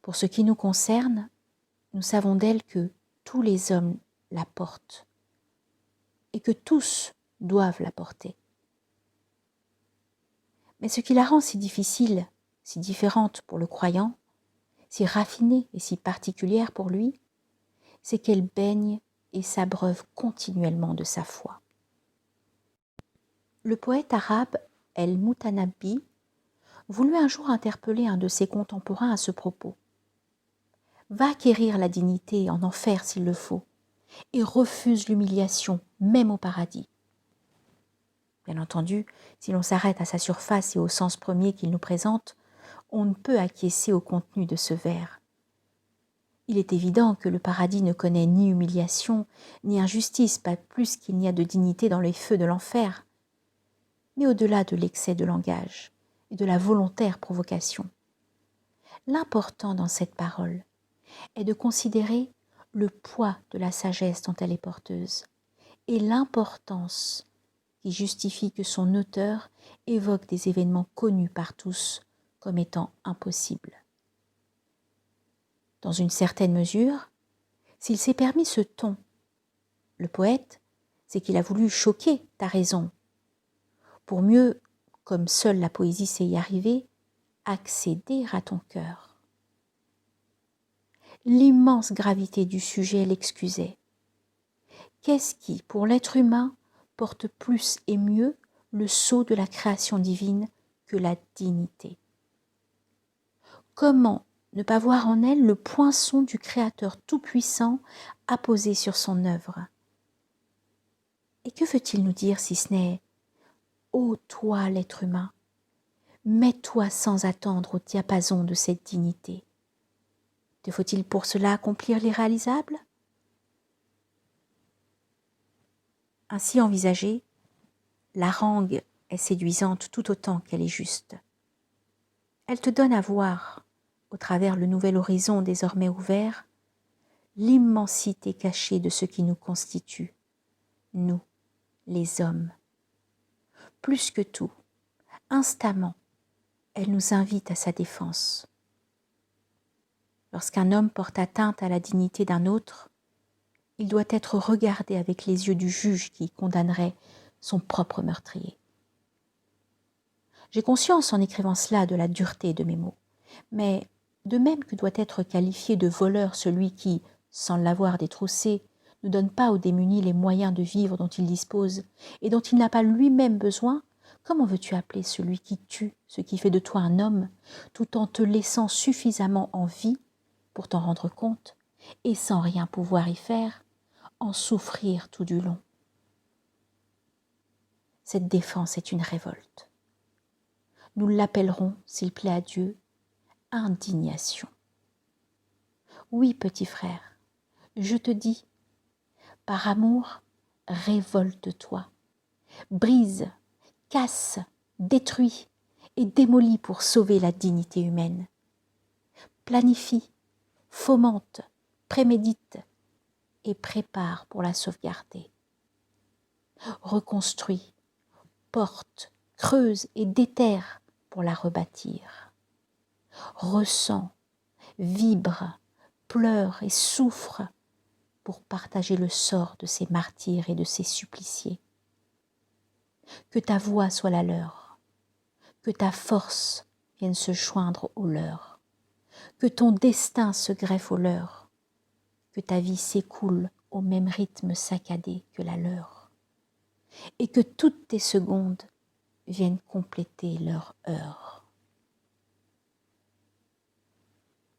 Pour ce qui nous concerne, nous savons d'elle que tous les hommes la portent et que tous doivent la porter. Mais ce qui la rend si difficile, si différente pour le croyant, si raffinée et si particulière pour lui, c'est qu'elle baigne et s'abreuve continuellement de sa foi. Le poète arabe El-Mutanabbi voulut un jour interpeller un de ses contemporains à ce propos. Va acquérir la dignité en enfer s'il le faut, et refuse l'humiliation, même au paradis. Bien entendu, si l'on s'arrête à sa surface et au sens premier qu'il nous présente, on ne peut acquiescer au contenu de ce vers. Il est évident que le paradis ne connaît ni humiliation, ni injustice, pas plus qu'il n'y a de dignité dans les feux de l'enfer. Mais au-delà de l'excès de langage et de la volontaire provocation, l'important dans cette parole est de considérer le poids de la sagesse dont elle est porteuse et l'importance qui qui justifie que son auteur évoque des événements connus par tous comme étant impossibles. Dans une certaine mesure, s'il s'est permis ce ton, le poète, c'est qu'il a voulu choquer ta raison, pour mieux, comme seule la poésie sait y arriver, accéder à ton cœur. L'immense gravité du sujet l'excusait. Qu'est-ce qui, pour l'être humain, porte plus et mieux le sceau de la création divine que la dignité? Comment ne pas voir en elle le poinçon du Créateur tout-puissant apposé sur son œuvre? Et que veut-il nous dire si ce n'est « Ô toi l'être humain, mets-toi sans attendre au diapason de cette dignité ». Te faut-il pour cela accomplir l'irréalisable? Ainsi envisagée, l'harangue est séduisante tout autant qu'elle est juste. Elle te donne à voir, au travers le nouvel horizon désormais ouvert, l'immensité cachée de ce qui nous constitue, nous, les hommes. Plus que tout, instamment, elle nous invite à sa défense. Lorsqu'un homme porte atteinte à la dignité d'un autre, il doit être regardé avec les yeux du juge qui condamnerait son propre meurtrier. J'ai conscience en écrivant cela de la dureté de mes mots, mais de même que doit être qualifié de voleur celui qui, sans l'avoir détroussé, ne donne pas aux démunis les moyens de vivre dont il dispose et dont il n'a pas lui-même besoin, comment veux-tu appeler celui qui tue ce qui fait de toi un homme, tout en te laissant suffisamment en vie pour t'en rendre compte et sans rien pouvoir y faire, en souffrir tout du long? Cette défense est une révolte. Nous l'appellerons, s'il plaît à Dieu, indignation. Oui, petit frère, je te dis, par amour, révolte-toi, brise, casse, détruis et démolis pour sauver la dignité humaine. Planifie, fomente, prémédite et prépare pour la sauvegarder. Reconstruis, porte, creuse et déterre pour la rebâtir. Ressens, vibre, pleure et souffre pour partager le sort de ces martyrs et de ces suppliciés. Que ta voix soit la leur, que ta force vienne se joindre au leur, que ton destin se greffe au leur, que ta vie s'écoule au même rythme saccadé que la leur, et que toutes tes secondes viennent compléter leur heure.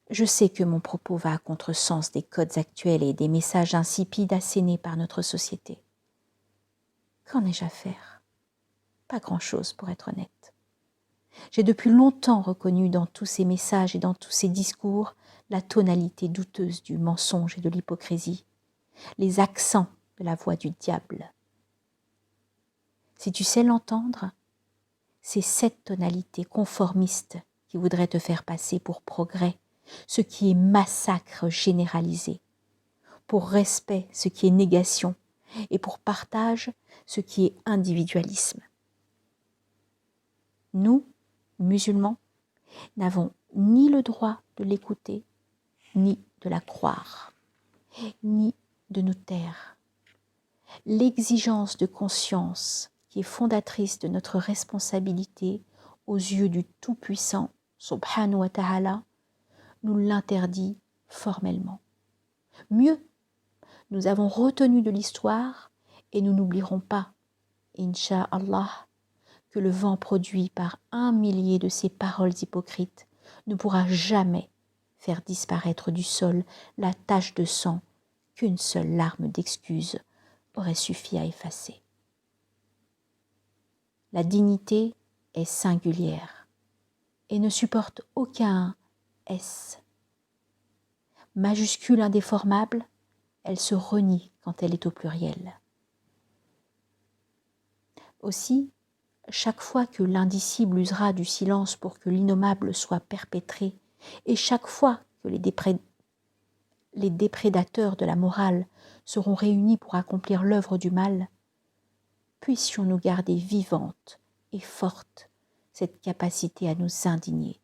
Je sais que mon propos va à contresens des codes actuels et des messages insipides assénés par notre société. Qu'en ai-je à faire? Pas grand-chose, pour être honnête. J'ai depuis longtemps reconnu dans tous ces messages et dans tous ces discours la tonalité douteuse du mensonge et de l'hypocrisie, les accents de la voix du diable. Si tu sais l'entendre, c'est cette tonalité conformiste qui voudrait te faire passer pour progrès, ce qui est massacre généralisé, pour respect, ce qui est négation, et pour partage, ce qui est individualisme. Nous, musulmans, n'avons ni le droit de l'écouter, ni de la croire, ni de nous taire. L'exigence de conscience qui est fondatrice de notre responsabilité aux yeux du Tout-Puissant, subhanahu wa ta'ala, nous l'interdit formellement. Mieux, nous avons retenu de l'histoire et nous n'oublierons pas, Inch'Allah, que le vent produit par 1 millier de ces paroles hypocrites ne pourra jamais faire disparaître du sol la tache de sang qu'une seule larme d'excuse aurait suffi à effacer. La dignité est singulière et ne supporte aucun « S ». Majuscule indéformable, elle se renie quand elle est au pluriel. Aussi, chaque fois que l'indicible usera du silence pour que l'innommable soit perpétré, et chaque fois que les déprédateurs de la morale seront réunis pour accomplir l'œuvre du mal, puissions-nous garder vivante et forte cette capacité à nous indigner.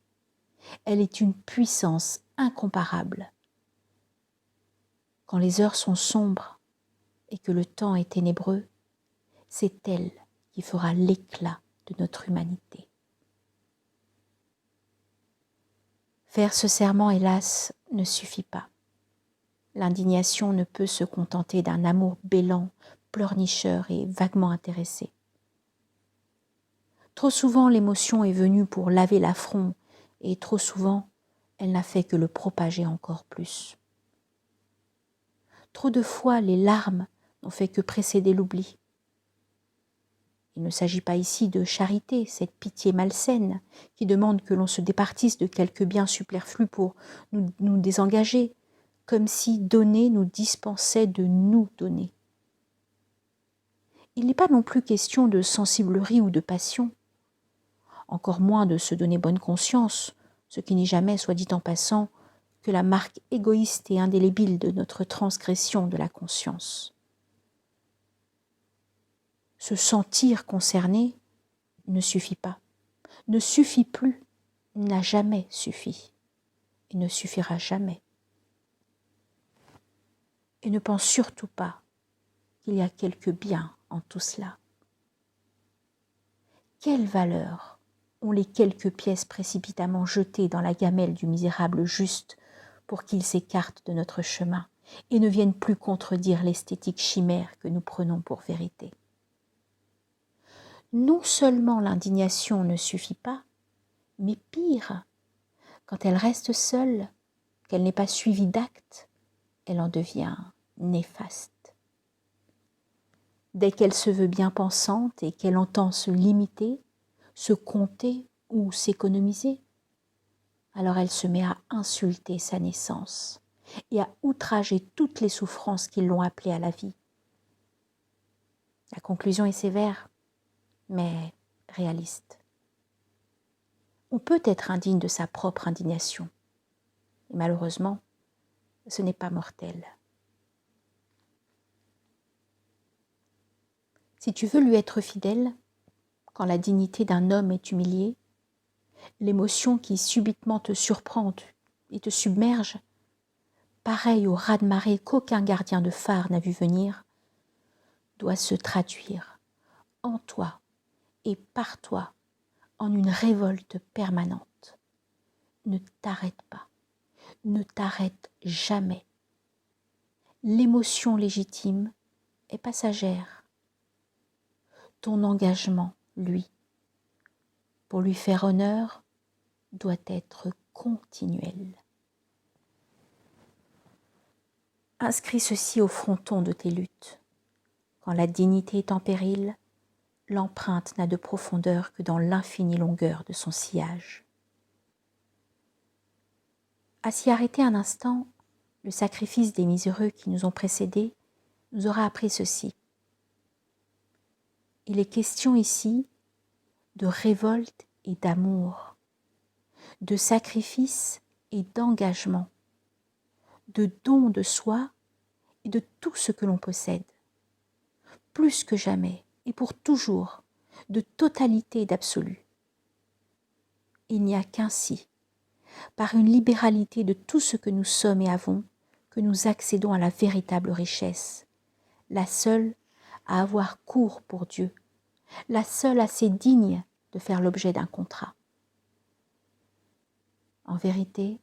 Elle est une puissance incomparable. Quand les heures sont sombres et que le temps est ténébreux, c'est elle qui fera l'éclat de notre humanité. Faire ce serment, hélas, ne suffit pas. L'indignation ne peut se contenter d'un amour bêlant, pleurnicheur et vaguement intéressé. Trop souvent, l'émotion est venue pour laver l'affront et trop souvent, elle n'a fait que le propager encore plus. Trop de fois, les larmes n'ont fait que précéder l'oubli. Il ne s'agit pas ici de charité, cette pitié malsaine qui demande que l'on se départisse de quelques biens superflus pour nous désengager, comme si donner nous dispensait de nous donner. Il n'est pas non plus question de sensiblerie ou de passion, encore moins de se donner bonne conscience, ce qui n'est jamais, soit dit en passant, que la marque égoïste et indélébile de notre transgression de la conscience. Se sentir concerné ne suffit pas, ne suffit plus, n'a jamais suffi et ne suffira jamais. Et ne pense surtout pas qu'il y a quelque bien en tout cela. Quelle valeur ont les quelques pièces précipitamment jetées dans la gamelle du misérable juste pour qu'il s'écarte de notre chemin et ne vienne plus contredire l'esthétique chimère que nous prenons pour vérité. Non seulement l'indignation ne suffit pas, mais pire, quand elle reste seule, qu'elle n'est pas suivie d'actes, elle en devient néfaste. Dès qu'elle se veut bien pensante et qu'elle entend se limiter, se compter ou s'économiser, alors elle se met à insulter sa naissance et à outrager toutes les souffrances qui l'ont appelée à la vie. La conclusion est sévère, mais réaliste. On peut être indigne de sa propre indignation, et malheureusement, ce n'est pas mortel. Si tu veux lui être fidèle, quand la dignité d'un homme est humiliée, l'émotion qui subitement te surprend et te submerge, pareil au raz-de-marée qu'aucun gardien de phare n'a vu venir, doit se traduire en toi et par toi en une révolte permanente. Ne t'arrête pas, ne t'arrête jamais. L'émotion légitime est passagère. Ton engagement, lui, pour lui faire honneur, doit être continuel. Inscris ceci au fronton de tes luttes. Quand la dignité est en péril, l'empreinte n'a de profondeur que dans l'infinie longueur de son sillage. À s'y arrêter un instant, le sacrifice des miséreux qui nous ont précédés nous aura appris ceci. Il est question ici de révolte et d'amour, de sacrifice et d'engagement, de don de soi et de tout ce que l'on possède. Plus que jamais et pour toujours, de totalité et d'absolu. Il n'y a qu'ainsi, par une libéralité de tout ce que nous sommes et avons, que nous accédons à la véritable richesse, la seule à avoir cours pour Dieu, la seule assez digne de faire l'objet d'un contrat. En vérité,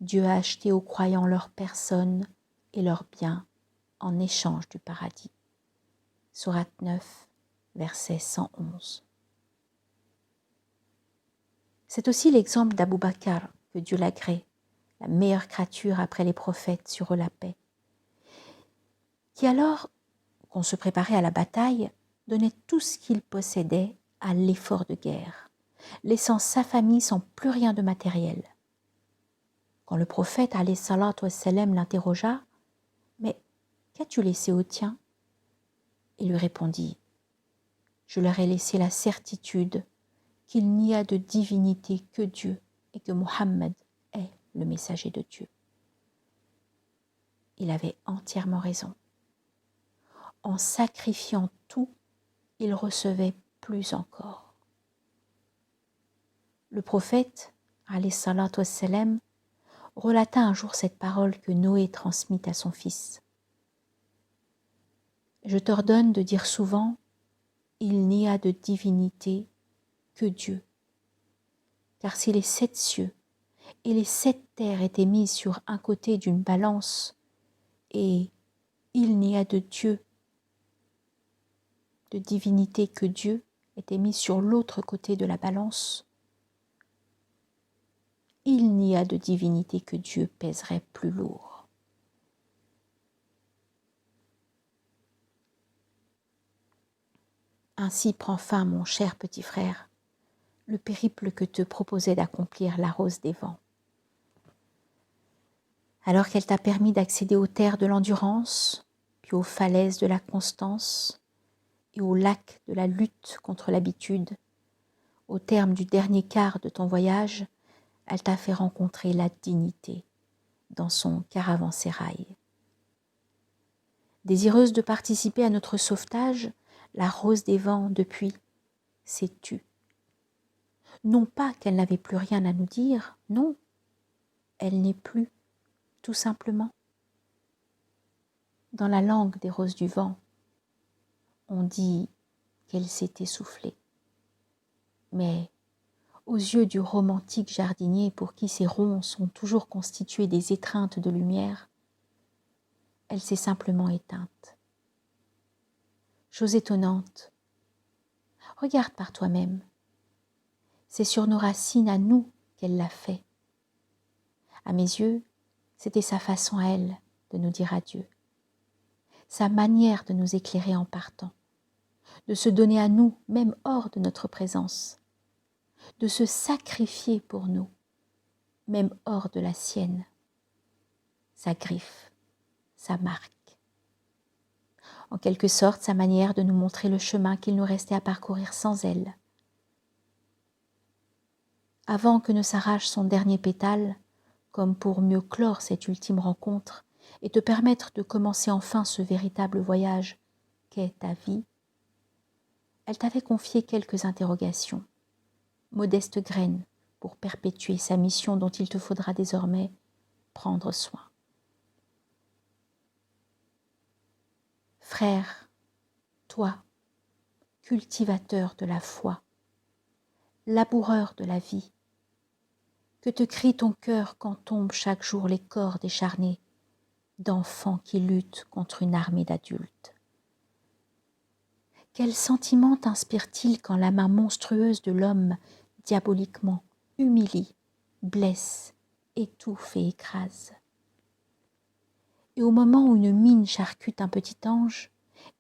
Dieu a acheté aux croyants leur personne et leurs biens en échange du paradis. Sourate 9, verset 111. C'est aussi l'exemple d'Abou Bakr, que Dieu l'agrée, la meilleure créature après les prophètes sur eux la paix, qui alors qu'on se préparait à la bataille, donnait tout ce qu'il possédait à l'effort de guerre, laissant sa famille sans plus rien de matériel. Quand le prophète alayhi salatu wassalam l'interrogea, « Mais qu'as-tu laissé aux tiens ?» Il lui répondit, « Je leur ai laissé la certitude qu'il n'y a de divinité que Dieu et que Mohammed est le messager de Dieu. » Il avait entièrement raison. En sacrifiant tout, il recevait plus encore. Le prophète, alayhi salatu wassalam, relata un jour cette parole que Noé transmit à son fils. Je t'ordonne de dire souvent, il n'y a de divinité que Dieu. Car si les 7 cieux et les 7 terres étaient mises sur un côté d'une balance, et il n'y a de Dieu, de divinité que Dieu, était mise sur l'autre côté de la balance, il n'y a de divinité que Dieu pèserait plus lourd. Ainsi prend fin, mon cher petit frère, le périple que te proposait d'accomplir la rose des vents. Alors qu'elle t'a permis d'accéder aux terres de l'endurance, puis aux falaises de la constance et aux lacs de la lutte contre l'habitude, au terme du dernier quart de ton voyage, elle t'a fait rencontrer la dignité dans son caravansérail. Désireuse de participer à notre sauvetage, la rose des vents, depuis, s'est tue. Non pas qu'elle n'avait plus rien à nous dire, non, elle n'est plus, tout simplement. Dans la langue des roses du vent, on dit qu'elle s'est essoufflée. Mais aux yeux du romantique jardinier pour qui ces ronces sont toujours constituées des étreintes de lumière, elle s'est simplement éteinte. Chose étonnante, regarde par toi-même. C'est sur nos racines à nous qu'elle l'a fait. À mes yeux, c'était sa façon à elle de nous dire adieu, sa manière de nous éclairer en partant, de se donner à nous, même hors de notre présence, de se sacrifier pour nous, même hors de la sienne, sa griffe, sa marque. En quelque sorte, sa manière de nous montrer le chemin qu'il nous restait à parcourir sans elle. Avant que ne s'arrache son dernier pétale, comme pour mieux clore cette ultime rencontre et te permettre de commencer enfin ce véritable voyage qu'est ta vie, elle t'avait confié quelques interrogations, modestes graines pour perpétuer sa mission dont il te faudra désormais prendre soin. Frère, toi, cultivateur de la foi, laboureur de la vie, que te crie ton cœur quand tombent chaque jour les corps décharnés d'enfants qui luttent contre une armée d'adultes. Quel sentiment t'inspire-t-il quand la main monstrueuse de l'homme diaboliquement humilie, blesse, étouffe et écrase? Et au moment où une mine charcute un petit ange,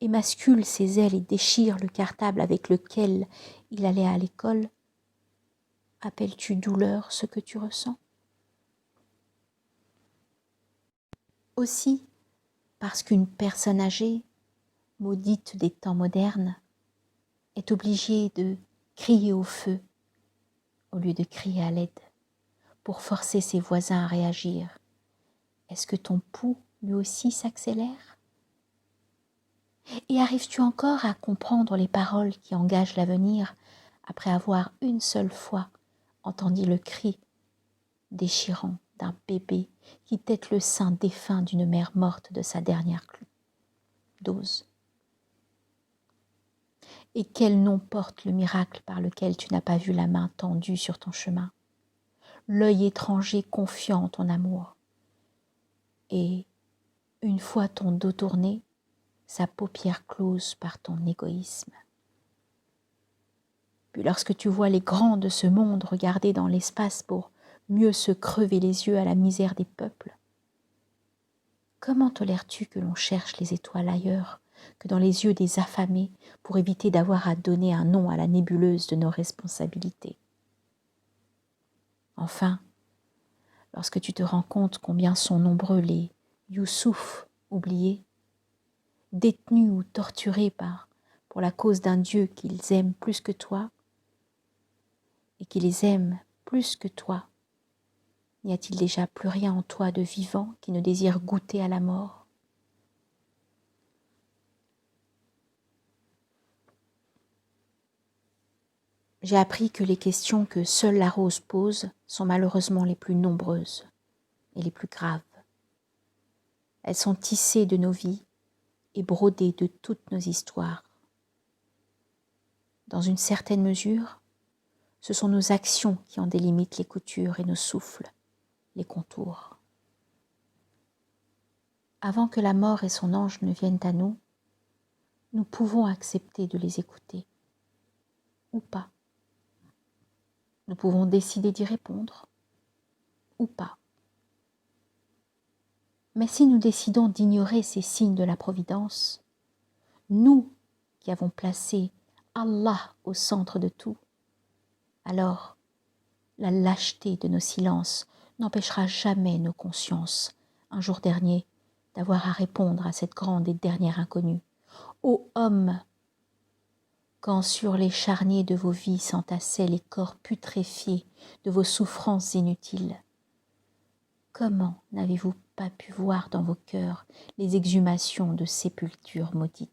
émascule ses ailes et déchire le cartable avec lequel il allait à l'école, appelles-tu douleur ce que tu ressens? Aussi, parce qu'une personne âgée, maudite des temps modernes, est obligée de crier au feu au lieu de crier à l'aide pour forcer ses voisins à réagir. Est-ce que ton pouls lui aussi s'accélère? Et arrives-tu encore à comprendre les paroles qui engagent l'avenir après avoir une seule fois entendu le cri déchirant d'un bébé qui tète le sein défunt d'une mère morte de sa dernière dose? Et quel nom porte le miracle par lequel tu n'as pas vu la main tendue sur ton chemin, l'œil étranger confiant en ton amour, et, une fois ton dos tourné, sa paupière close par ton égoïsme. Puis lorsque tu vois les grands de ce monde regarder dans l'espace pour mieux se crever les yeux à la misère des peuples, comment tolères-tu que l'on cherche les étoiles ailleurs que dans les yeux des affamés pour éviter d'avoir à donner un nom à la nébuleuse de nos responsabilités? Enfin, lorsque tu te rends compte combien sont nombreux les Youssouf oubliés, détenus ou torturés pour la cause d'un Dieu qu'ils aiment plus que toi et qui les aime plus que toi, n'y a-t-il déjà plus rien en toi de vivant qui ne désire goûter à la mort? J'ai appris que les questions que seule la rose pose sont malheureusement les plus nombreuses et les plus graves. Elles sont tissées de nos vies et brodées de toutes nos histoires. Dans une certaine mesure, ce sont nos actions qui en délimitent les coutures et nos souffles, les contours. Avant que la mort et son ange ne viennent à nous, nous pouvons accepter de les écouter, ou pas. Nous pouvons décider d'y répondre, ou pas. Mais si nous décidons d'ignorer ces signes de la Providence, nous qui avons placé Allah au centre de tout, alors la lâcheté de nos silences n'empêchera jamais nos consciences, un jour dernier, d'avoir à répondre à cette grande et dernière inconnue. Ô homme, quand sur les charniers de vos vies s'entassaient les corps putréfiés de vos souffrances inutiles, comment n'avez-vous pas pu voir dans vos cœurs les exhumations de sépultures maudites?